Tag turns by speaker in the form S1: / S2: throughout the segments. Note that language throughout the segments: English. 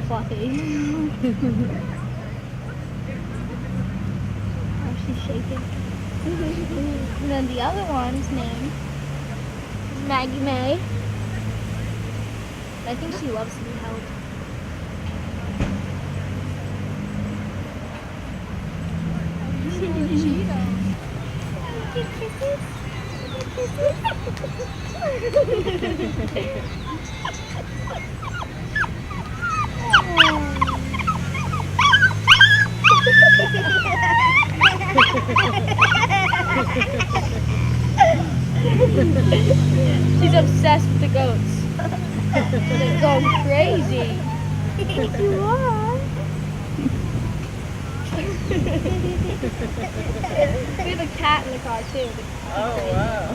S1: fluffy. Oh, she's shaking. And then the other one's name is Maggie May. I think she loves to be held. She's obsessed with the goats. They're going crazy. You are. We have a cat in the car too.
S2: Oh wow.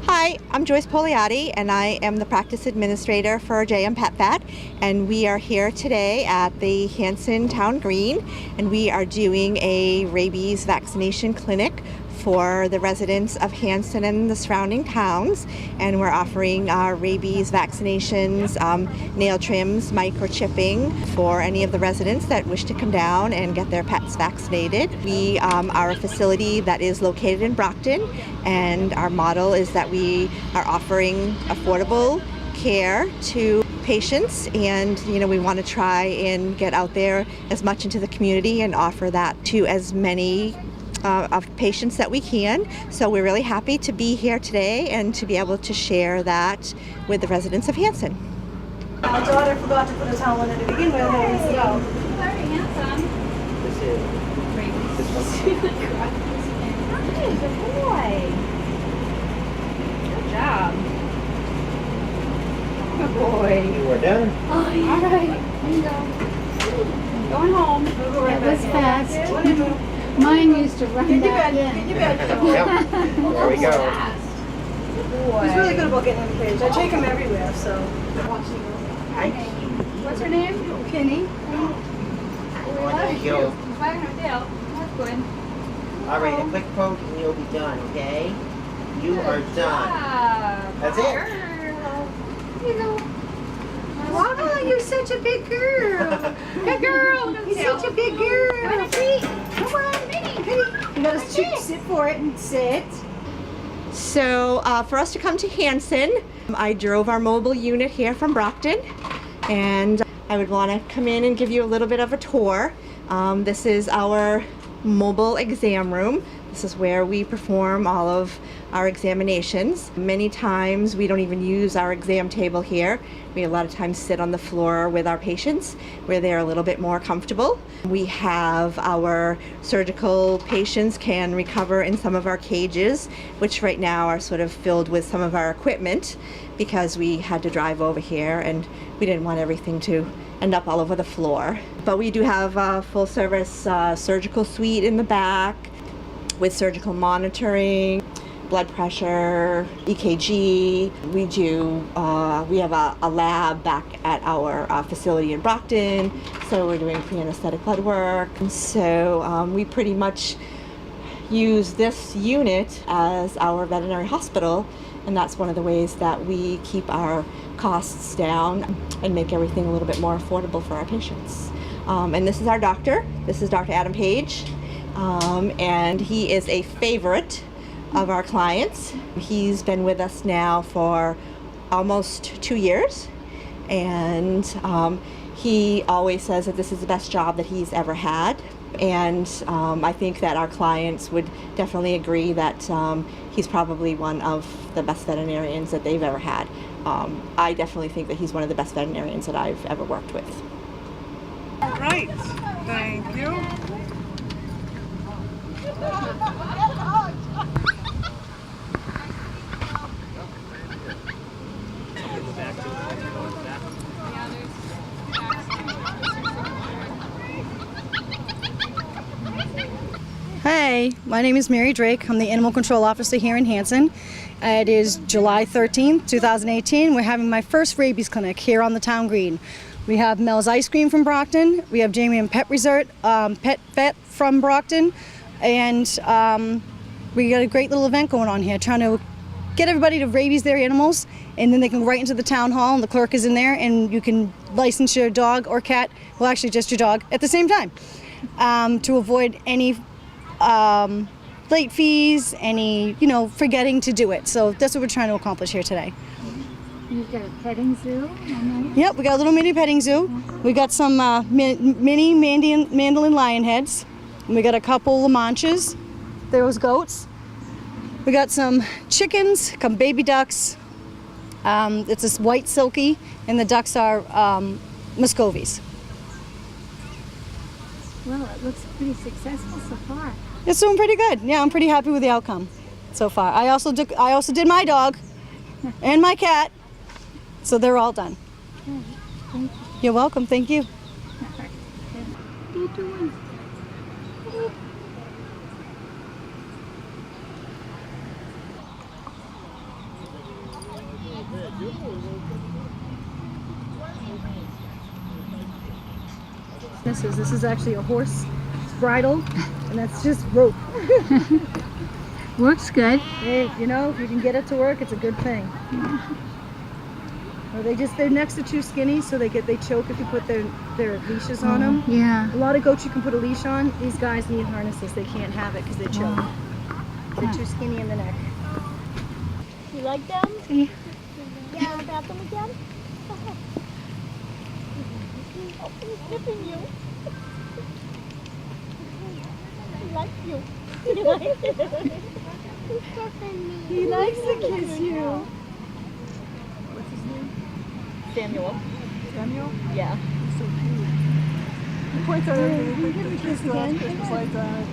S3: Hi, I'm Joyce Poliati, and I am the practice administrator for JM Pet Vet, and we are here today at the Hanson Town Green, and we are doing a rabies vaccination clinic for the residents of Hanson and the surrounding towns, and we're offering rabies vaccinations, nail trims, microchipping for any of the residents that wish to come down and get their pets vaccinated. We are a facility that is located in Brockton, and our model is that we are offering affordable care to patients, and we want to try and get out there as much into the community and offer that to as many of patients that we can. So we're really happy to be here today and to be able to share that with the residents of Hanson.
S4: My daughter forgot to put a towel in it to begin with. So.
S1: Very handsome.
S2: This is
S1: Good boy. Good job. Good boy.
S2: You are done.
S1: All right. Here you go. Going home.
S4: That
S5: was fast. Mine used to run back in.
S2: Yep. There we go.
S4: He's really good about getting in the cage. I take him everywhere, so.
S5: What's her name?
S4: Penny.
S2: There you go.
S5: Wagging her tail. That's good.
S2: All right, a quick quote and you'll be done, okay? You are done. That's it.
S5: You know. Wow, you're such a big girl. Good girl. You're such a big girl. Come on, Penny.
S4: You gotta sit for it and sit.
S3: So for us to come to Hanson, I drove our mobile unit here from Brockton, and I would want to come in and give you a little bit of a tour. This is our mobile exam room. This is where we perform all of our examinations. Many times we don't even use our exam table here. We a lot of times sit on the floor with our patients where they're a little bit more comfortable. We have our surgical patients can recover in some of our cages, which right now are sort of filled with some of our equipment because we had to drive over here and we didn't want everything to end up all over the floor. But we do have a full service surgical suite in the back with surgical monitoring, blood pressure, EKG. We have a lab back at our facility in Brockton, so we're doing pre-anesthetic blood work. And so we pretty much use this unit as our veterinary hospital, and that's one of the ways that we keep our costs down and make everything a little bit more affordable for our patients. And this is our doctor. This is Dr. Adam Page, and he is a favorite of our clients. He's been with us now for almost 2 years, and he always says that this is the best job that he's ever had, and I think that our clients would definitely agree that he's probably one of the best veterinarians that they've ever had. I definitely think that he's one of the best veterinarians that I've ever worked with.
S6: All right, thank you.
S4: Hey, my name is Mary Drake. I'm the Animal Control Officer here in Hanson. It is July 13th, 2018. We're having my first rabies clinic here on the town green. We have Mel's Ice Cream from Brockton. We have Jamie and Pet Resort, Pet Vet from Brockton. And we got a great little event going on here, trying to get everybody to rabies their animals, and then they can go right into the town hall, and the clerk is in there, and you can license your dog or cat, well actually just your dog, at the same time, to avoid any late fees, any, forgetting to do it. So that's what we're trying to accomplish here today.
S5: You've got a petting zoo?
S4: Yep, we got a little mini petting zoo. We got some mini mandolin lion heads. And we got a couple of manchas. Those goats. We got some chickens, some baby ducks. It's this white silky, and the ducks are Muscovies.
S5: Well, it looks pretty successful so far.
S4: It's doing pretty good. Yeah, I'm pretty happy with the outcome so far. I also did my dog and my cat, so they're all done.
S5: Okay, thank you.
S4: You're welcome. Thank you.
S5: What are you doing?
S4: This is actually a horse bridle, and that's just rope.
S5: Works good.
S4: Hey, if you can get it to work, it's a good thing. Well, they're next to too skinny, so they choke if you put their leashes on them.
S5: Yeah.
S4: A lot of goats you can put a leash on. These guys need harnesses. They can't have it because they choke. They're too skinny in the neck.
S1: You like them?
S5: Yeah.
S1: Yeah, about them again? Oh, he's sniffing you. He likes you. He likes you. He's sniffing me.
S4: He likes to kiss you.
S1: Samuel.
S4: Samuel?
S1: Yeah.
S4: So cute. He points at everything. Give me a kiss again.
S6: Just like that.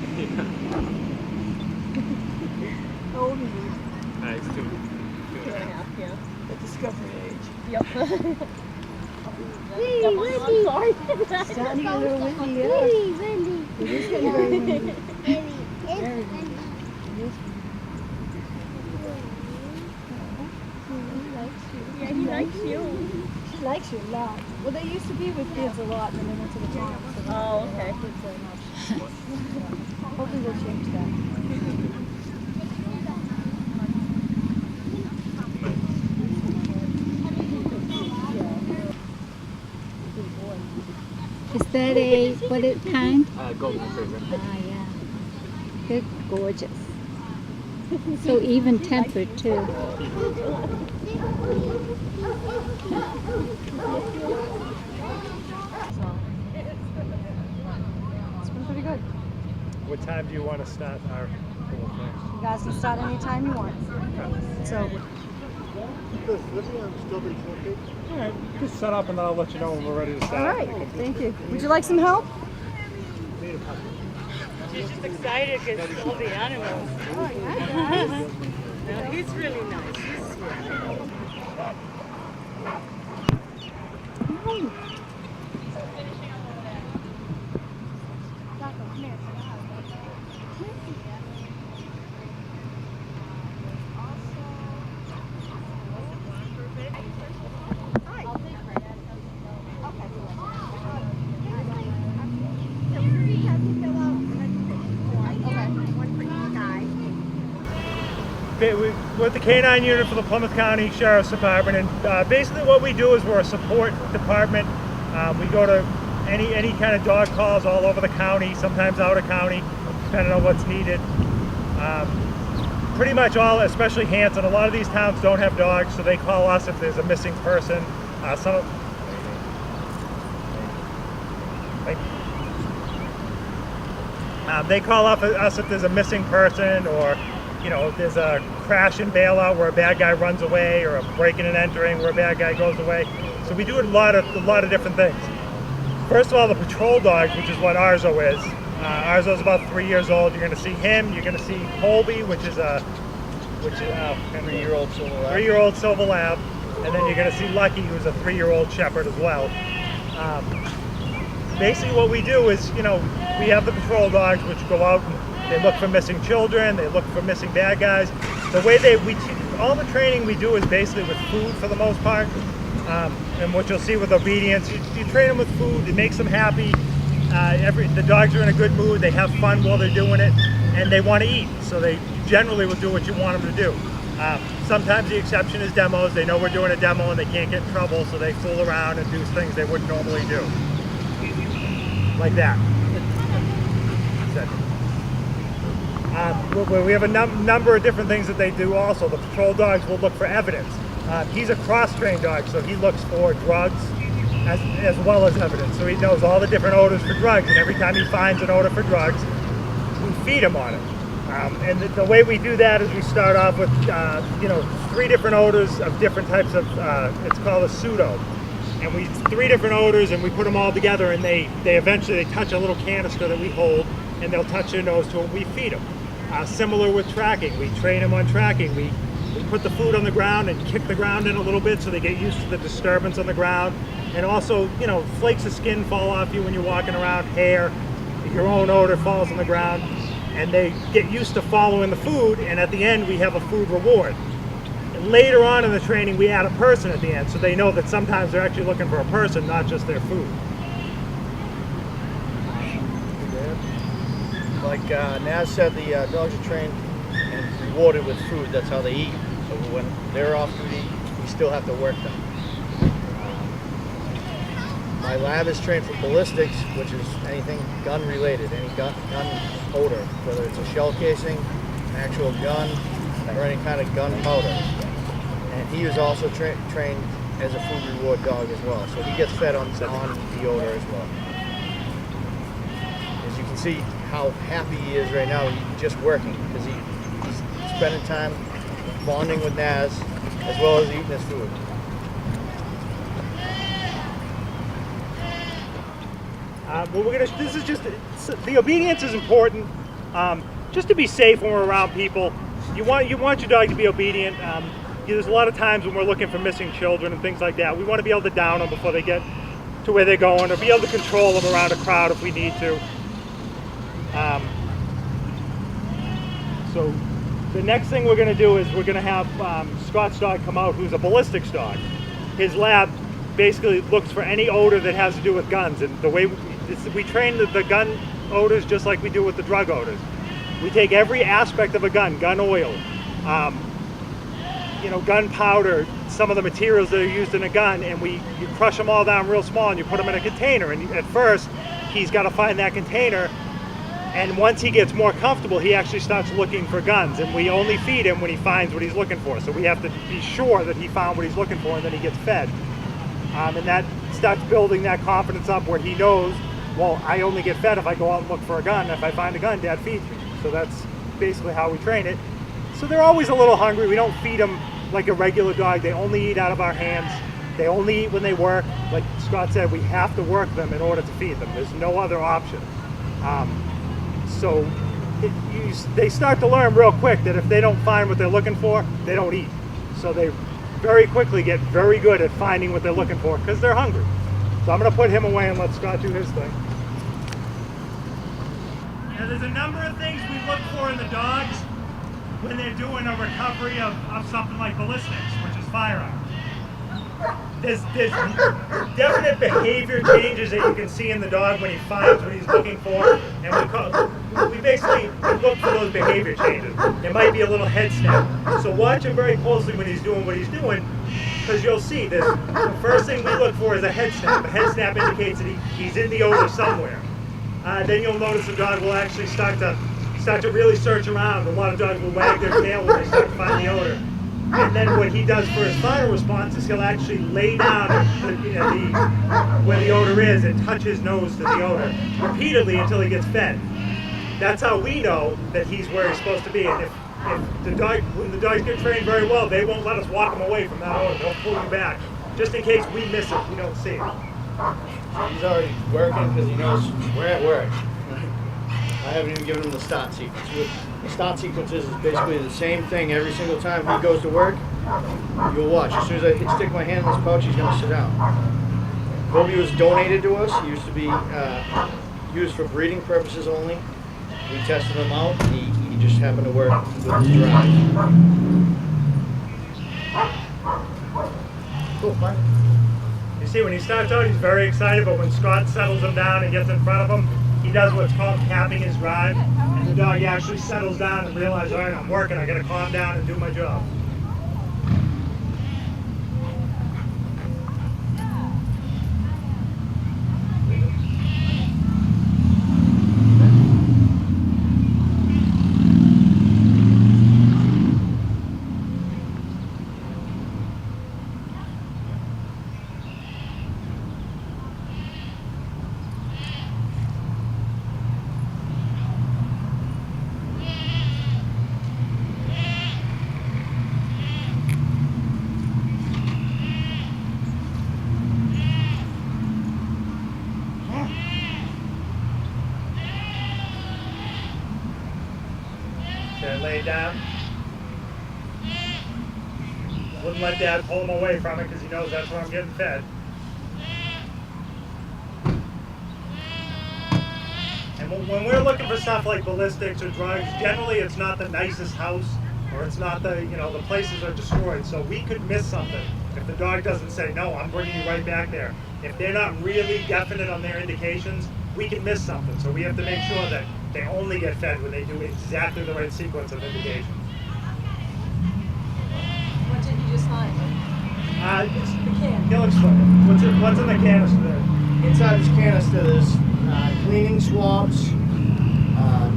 S4: How old is he?
S6: Nice, 2.
S1: 2.5, yeah.
S4: The discovery age.
S1: Yep.
S5: Hey,
S1: I'm
S5: Wendy.
S1: sorry.
S4: Starting to get a little windy, yeah.
S5: Hey, Wendy.
S4: It is getting very windy.
S5: Very Wendy.
S1: Yeah, he likes you.
S4: She likes you a lot. Well, they used to be with kids a lot, and then they went to the farm. So they
S1: Oh,
S4: don't
S1: okay.
S4: have kids very much. Hopefully they'll change that.
S5: Is that what kind?
S6: Golden retriever.
S5: Ah, yeah. They're gorgeous. So even tempered too.
S4: It's been pretty good.
S6: What time do you want to start our whole thing?
S4: You guys can start anytime you want. So,
S6: Alright, just set up and I'll let you know when we're ready to
S4: all
S6: start.
S4: right. Thank you. Would you like some help?
S7: She's just excited because all the animals.
S4: Oh, yeah,
S7: No, he's really nice. He's sweet.
S6: We're the Canine unit for the Plymouth County Sheriff's Department, and basically what we do is we're a support department. We go to any kind of dog calls all over the county, sometimes out of county, depending on what's needed. Pretty much all, especially Hanson, a lot of these towns don't have dogs, so they call us if there's a missing person. They call up us if there's a missing person, or if there's a crash and bailout where a bad guy runs away, or a breaking and entering where a bad guy goes away. So we do a lot of different things. First of all, the patrol dogs, which is what Arzo is. Arzo is about 3 years old. You're going to see him. You're going to see Colby, which is a 3-year-old silver lab. 3-year-old silver lab, and then you're going to see Lucky, who's a 3-year-old shepherd as well. Basically, what we do is, we have the patrol dogs, which go out and they look for missing children. They look for missing bad guys. The way all the training we do is basically with food for the most part. And what you'll see with obedience, you train them with food, it makes them happy. The dogs are in a good mood, they have fun while they're doing it, and they want to eat. So they generally will do what you want them to do. Sometimes the exception is demos. They know we're doing a demo and they can't get in trouble, so they fool around and do things they wouldn't normally do. Like that. We have a number of different things that they do also. The patrol dogs will look for evidence. He's a cross-trained dog, so he looks for drugs as well as evidence. So he knows all the different odors for drugs, and every time he finds an odor for drugs, we feed him on it. And the way we do that is we start off with 3 different odors of different types of, it's called a pseudo. And 3 different odors, and we put them all together, and they eventually touch a little canister that we hold, and they'll touch their nose to it. We feed them. Similar with tracking, we train them on tracking. We put the food on the ground and kick the ground in a little bit so they get used to the disturbance on the ground. And also, flakes of skin fall off you when you're walking around, hair, your own odor falls on the ground, and they get used to following the food, and at the end we have a food reward. And later on in the training we add a person at the end, so they know that sometimes they're actually looking for a person, not just their food.
S8: Like Naz said, the dogs are trained and rewarded with food. That's how they eat. So when they're off duty, we still have to work them. My lab is trained for ballistics, which is anything gun related, any gun odor, whether it's a shell casing, an actual gun, or any kind of gun powder. And he is also trained as a food reward dog as well. So he gets fed on the odor as well. As you can see how happy he is right now, he's just working, because he's spending time bonding with Naz as well as eating his food.
S6: This is just, the obedience is important, just to be safe when we're around people. You want your dog to be obedient. There's a lot of times when we're looking for missing children and things like that. We want to be able to down them before they get to where they're going, or be able to control them around a crowd if we need to. So the next thing we're going to do is we're going to have Scott's dog come out, who's a ballistics dog. His lab basically looks for any odor that has to do with guns, and the way we train the gun odors just like we do with the drug odors. We take every aspect of a gun oil, gunpowder, some of the materials that are used in a gun, and you crush them all down real small and you put them in a container. And at first, he's got to find that container. And once he gets more comfortable, he actually starts looking for guns. And we only feed him when he finds what he's looking for. So we have to be sure that he found what he's looking for, and then he gets fed. And that starts building that confidence up where he knows, well, I only get fed if I go out and look for a gun. If I find a gun, Dad feeds me. So that's basically how we train it. So they're always a little hungry. We don't feed them like a regular dog. They only eat out of our hands. They only eat when they work. Like Scott said, we have to work them in order to feed them. There's no other option. They start to learn real quick that if they don't find what they're looking for, they don't eat. So they very quickly get very good at finding what they're looking for because they're hungry. So I'm going to put him away and let Scott do his thing. Yeah, there's a number of things we look for in the dogs when they're doing a recovery of something like ballistics, which is firearms. There's definite behavior changes that you can see in the dog when he finds what he's looking for, and we basically look for those behavior changes. It might be a little head snap. So watch him very closely when he's doing what he's doing, because you'll see this. The first thing we look for is a head snap. A head snap indicates that he's in the odor somewhere. Then you'll notice the dog will actually start to really search around. A lot of dogs will wag their tail when they start to find the odor. And then what he does for his final response is he'll actually lay down where the odor is and touch his nose to the odor repeatedly until he gets fed. That's how we know that he's where he's supposed to be. And when the dogs get trained very well, they won't let us walk him away from that odor. They'll pull him back, just in case we miss it, we don't see it.
S8: He's already working because he knows we're at work. I haven't even given him the start sequence. The start sequence is basically the same thing every single time he goes to work. You'll watch. As soon as I stick my hand in this pouch, he's going to sit down. Kobe was donated to us. He used to be used for breeding purposes only. We tested him out, and he just happened to work with his drive. Cool, fine.
S6: You see, when he starts out, he's very excited, but when Scott settles him down and gets in front of him, he does what's called capping his drive, and the dog actually settles down and realizes, all right, I'm working, I gotta calm down and do my job. Okay, lay down. Wouldn't let Dad pull him away from it because he knows that's where I'm getting fed. And when we're looking for stuff like ballistics or drugs, generally it's not the nicest house, or it's not the, the places are destroyed. So we could miss something if the dog doesn't say, no, I'm bringing you right back there. If they're not really definite on their indications, we can miss something. So we have to make sure that they only get fed when they do exactly the right sequence of indications.
S5: What did you just find?
S6: The can. He'll explain it. What's in the canister there?
S8: Inside this canister there's cleaning swabs,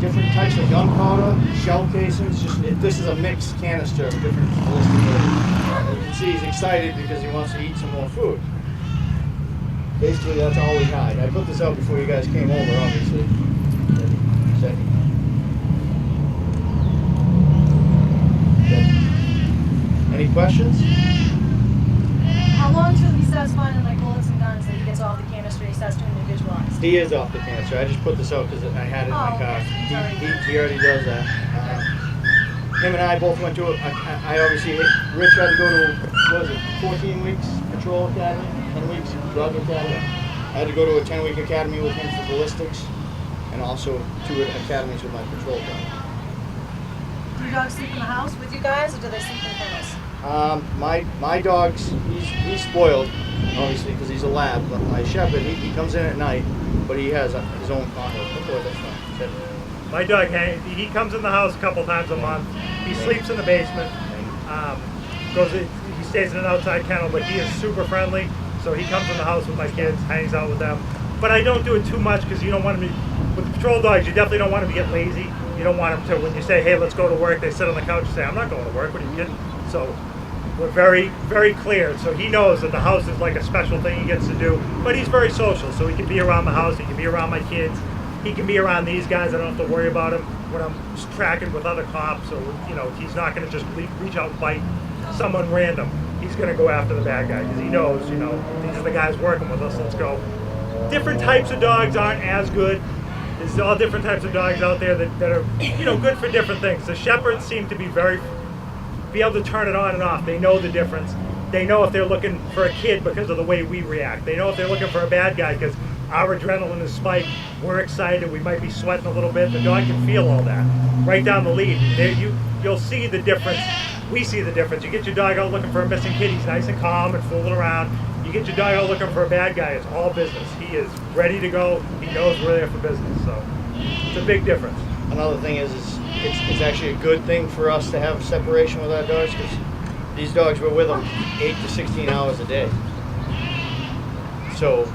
S8: different types of gunpowder, shell casings. This is a mixed canister of different ballistic items. You can see he's excited because he wants to eat some more food. Basically, that's all we had. I put this out before you guys came over, obviously. Any questions?
S5: How long till he starts finding like bullets and guns that he gets off the canister and he starts doing the visualize?
S8: He is off the canister. I just put this out because I had it in my car. He already does that. Him and I both went to it. I obviously, Rich had to go to, what was it, 14 weeks patrol academy, 10 weeks drug academy. I had to go to a 10-week academy with him for ballistics, and also 2 academies with my patrol dog.
S5: Do your dogs sleep in the house with you guys, or do they sleep in kennels?
S8: My dog's, he's spoiled, obviously, because he's a lab. But my shepherd, he comes in at night, but he has his own condo. Oh, that's fine.
S6: My dog, he comes in the house a couple times a month. He sleeps in the basement. He stays in an outside kennel, but he is super friendly. So he comes in the house with my kids, hangs out with them. But I don't do it too much because you don't want him to, with the patrol dogs, you definitely don't want him to get lazy. You don't want them to, when you say, hey, let's go to work, they sit on the couch and say, I'm not going to work, what are you kidding? So we're very, very clear. So he knows that the house is like a special thing he gets to do, but he's very social. So he can be around the house, he can be around my kids, he can be around these guys. I don't have to worry about him when I'm tracking with other cops, or, he's not going to just reach out and bite someone random. He's going to go after the bad guy because he knows, these are the guys working with us, let's go. Different types of dogs aren't as good. There's all different types of dogs out there that are, good for different things. The shepherds seem to be able to turn it on and off. They know the difference. They know if they're looking for a kid because of the way we react. They know if they're looking for a bad guy because our adrenaline is spiked. We're excited. We might be sweating a little bit. The dog can feel all that right down the lead. You'll see the difference. We see the difference. You get your dog out looking for a missing kid. He's nice and calm and fooling around. You get your dog out looking for a bad guy, it's all business. He is ready to go. He knows we're there for business. So it's a big difference.
S8: Another thing is it's actually a good thing for us to have separation with our dogs, because these dogs, we're with them 8 to 16 hours a day. So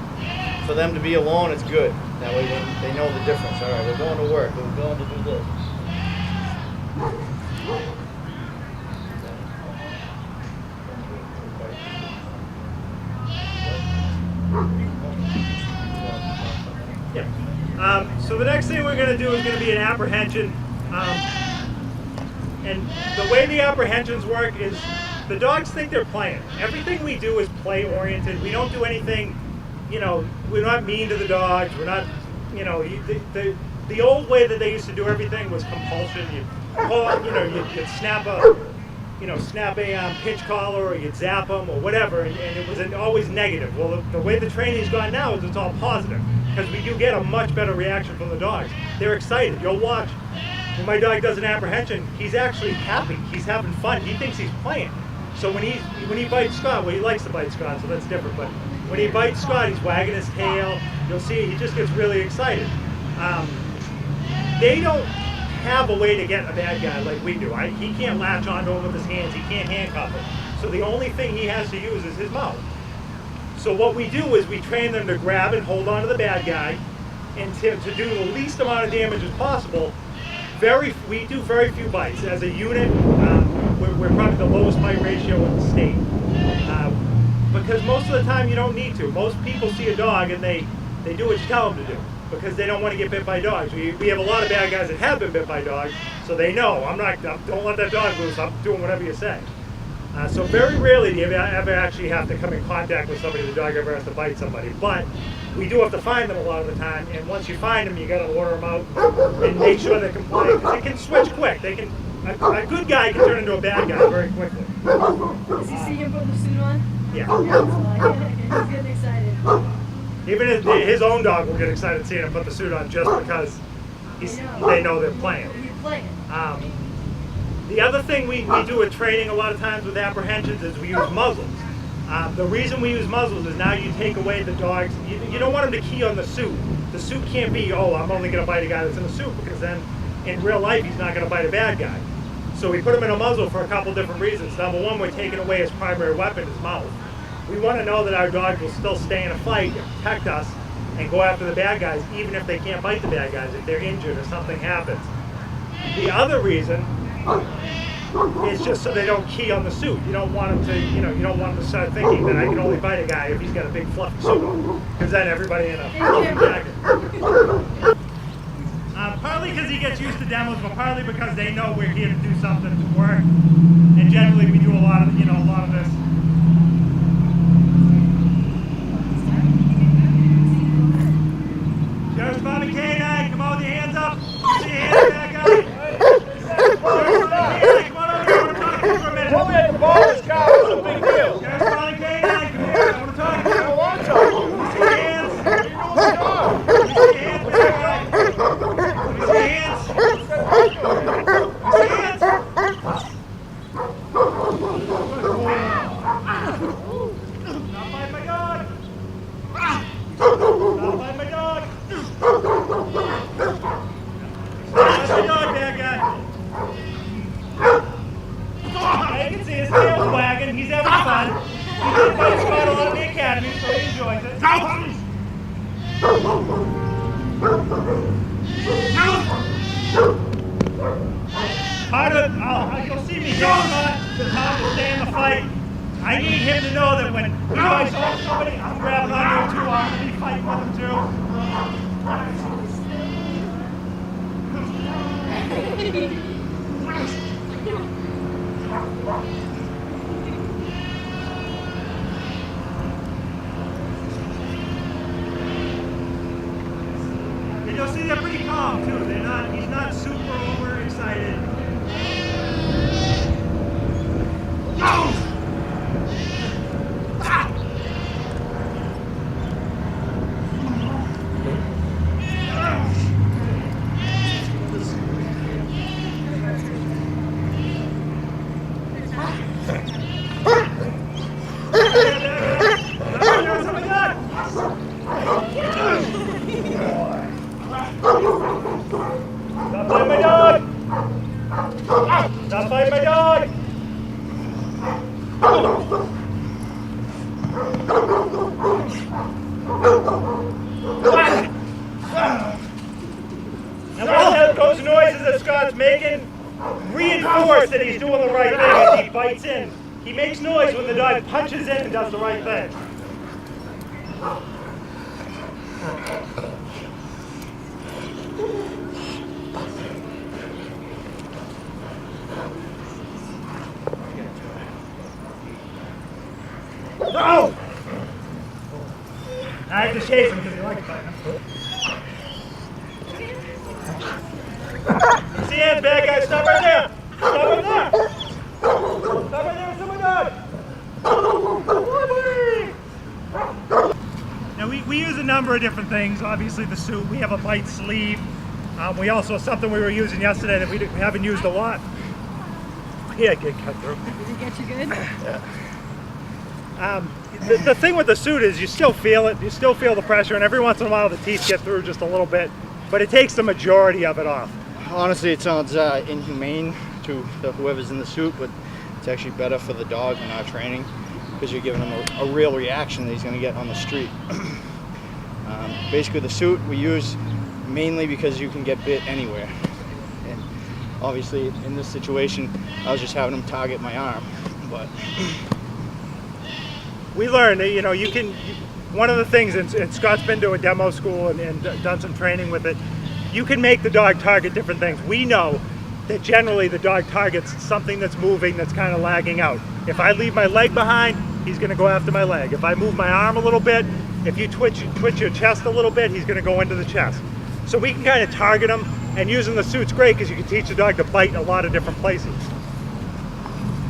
S8: for them to be alone, it's good. That way they know the difference. All right, we're going to work. We're going to do this.
S6: Yeah. So the next thing we're going to do is going to be an apprehension. And the way the apprehensions work is the dogs think they're playing. Everything we do is play oriented. We don't do anything, we're not mean to the dogs. We're not, the old way that they used to do everything was compulsion. You'd snap a pinch collar, or you'd zap them or whatever, and it was always negative. Well, the way the training's gone now is it's all positive, because we do get a much better reaction from the dogs. They're excited. You'll watch when my dog does an apprehension, he's actually happy. He's having fun. He thinks he's playing. So when he bites Scott, well, he likes to bite Scott, so that's different. But when he bites Scott, he's wagging his tail. You'll see he just gets really excited. They don't have a way to get a bad guy like we do. He can't latch onto him with his hands. He can't handcuff him. So the only thing he has to use is his mouth. So what we do is we train them to grab and hold on to the bad guy, and to do the least amount of damage as possible. We do very few bites. As a unit, we're probably the lowest bite ratio in the state. Because most of the time you don't need to. Most people see a dog and they do what you tell them to do, because they don't want to get bit by dogs. We have a lot of bad guys that have been bit by dogs, so they know, don't let that dog loose, I'm doing whatever you say. So very rarely do you ever actually have to come in contact with somebody, the dog ever has to bite somebody. But we do have to find them a lot of the time, and once you find them, you got to order them out and make sure they comply, because they can switch quick. A good guy can turn into a bad guy very quickly.
S5: Does he see him put the suit on?
S6: Yeah.
S5: He's getting excited.
S6: Even his own dog will get excited seeing him put the suit on, just because they know they're playing.
S5: You're playing.
S6: The other thing we do at training a lot of times with apprehensions is we use muzzles. The reason we use muzzles is now you take away the dogs. You don't want them to key on the suit. The suit can't be, oh, I'm only going to bite a guy that's in a suit, because then in real life he's not going to bite a bad guy. So we put him in a muzzle for a couple different reasons. Number one, we're taking away his primary weapon, his mouth. We want to know that our dog will still stay in a fight and protect us and go after the bad guys, even if they can't bite the bad guys, if they're injured or something happens. The other reason is just so they don't key on the suit. You don't want them to, you don't want them to start thinking that I can only bite a guy if he's got a big fluffy suit on, because then everybody in a fluffy jacket. Partly because he gets used to demos, but partly because they know we're here to do something to work. And generally we do a lot of this. Sheriff's Bobby Canine, come on with your hands up. See your hands, bad guy. Sheriff's Bobby Canine, come on over here. I want to talk to you for a minute.
S8: Told me I could borrow this car. What's the big deal?
S6: Sheriff's Bobby Canine, come here. I want to talk to you.
S8: I don't want to talk to you.
S6: See your hands.
S8: What are you doing with the dog?
S6: See your hands, bad guy. See your hands. See your hands. Not bite my dog. Not bite my dog. Not my dog, bad guy. I can see his tail's wagging. He's having fun. He did bite Scott a lot in the academy, so he enjoys it. You'll see me getting Scott to stay in the fight. I need him to know that when he bites somebody, I'm grabbing onto him too. I'm going to be fighting with him And you'll see they're pretty calm too. He's not super overexcited. Stop biting my dog! Stop biting my dog! And all those noises that Scott's making reinforce that he's doing the right thing as he bites in. He makes noise when the dog punches in and does the right thing. No! I have to chase him because he likes biting. See it, bad guy, stop right there! Stop right there! Stop right there, it's my dog! Now we use a number of different things. Obviously the suit, we have a bite sleeve. We also, something we were using yesterday that we haven't used a lot, Yeah, get cut through.
S5: Did he get you good?
S6: The thing with the suit is you still feel it. You still feel the pressure, and every once in a while the teeth get through just a little bit, but it takes the majority of it off.
S8: Honestly, it sounds inhumane to whoever's in the suit, but it's actually better for the dog in our training because you're giving him a real reaction that he's going to get on the street. Basically, the suit we use mainly because you can get bit anywhere. And obviously, in this situation, I was just having him target my arm, but
S6: we learned that, you know, one of the things, and Scott's been to a demo school and done some training with it, you can make the dog target different things. We know that generally the dog targets something that's moving, that's kind of lagging out. If I leave my leg behind, he's going to go after my leg. If I move my arm a little bit, if you twitch your chest a little bit, he's going to go into the chest. So we can kind of target him, and using the suit's great because you can teach the dog to bite in a lot of different places.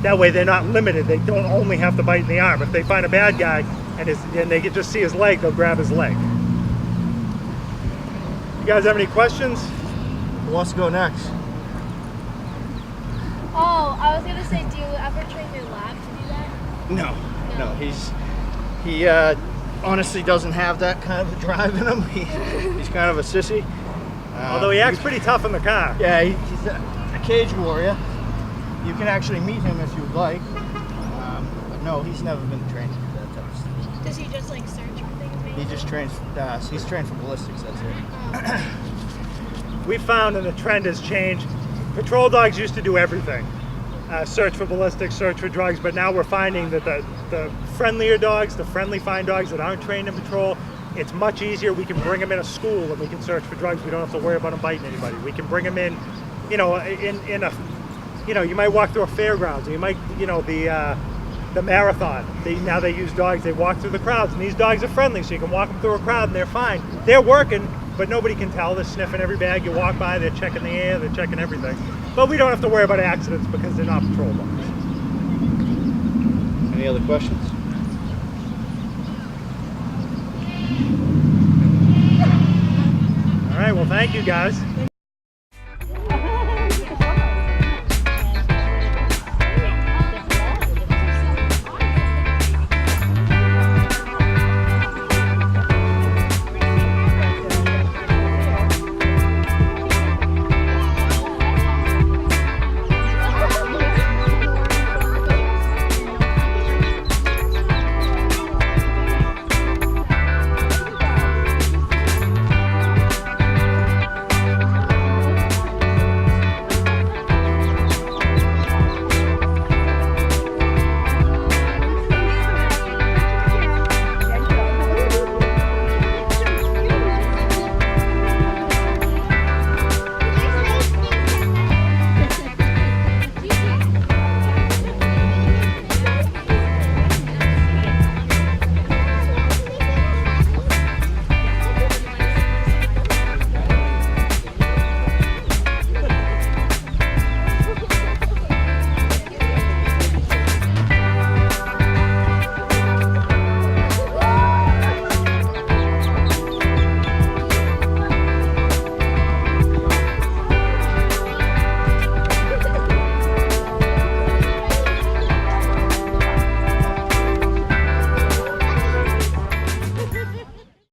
S6: That way they're not limited. They don't only have to bite in the arm. If they find a bad guy and they can just see his leg, they'll grab his leg. You guys have any questions?
S8: who wants to go next?
S1: Oh, I was gonna say, do you ever train your lab to do that?
S8: No. He honestly doesn't have that kind of a drive in him. He's kind of a sissy.
S6: Although he acts pretty tough in the car.
S8: Yeah, he's a cage warrior. You can actually meet him if you'd like. But no, he's never been trained to do that type of stuff.
S1: Does he just like search for things? Maybe?
S8: He just trains. He's trained for ballistics. That's it.
S6: We found, and the trend has changed. Patrol dogs used to do everything. Search for ballistics, search for drugs, but now we're finding that the friendlier dogs, the friendly fine dogs that aren't trained in patrol, it's much easier. We can bring them in a school and we can search for drugs. We don't have to worry about them biting anybody. We can bring them in, you know, in a, you know, you might walk through a fairgrounds, or you might, you know, the marathon. Now they use dogs. They walk through the crowds, and these dogs are friendly, so you can walk them through a crowd and they're fine. They're working, but nobody can tell. They're sniffing every bag you walk by. They're checking the air. They're checking everything. But we don't have to worry about accidents because they're not patrol dogs.
S8: Any other questions?
S6: All right. Well, thank you guys.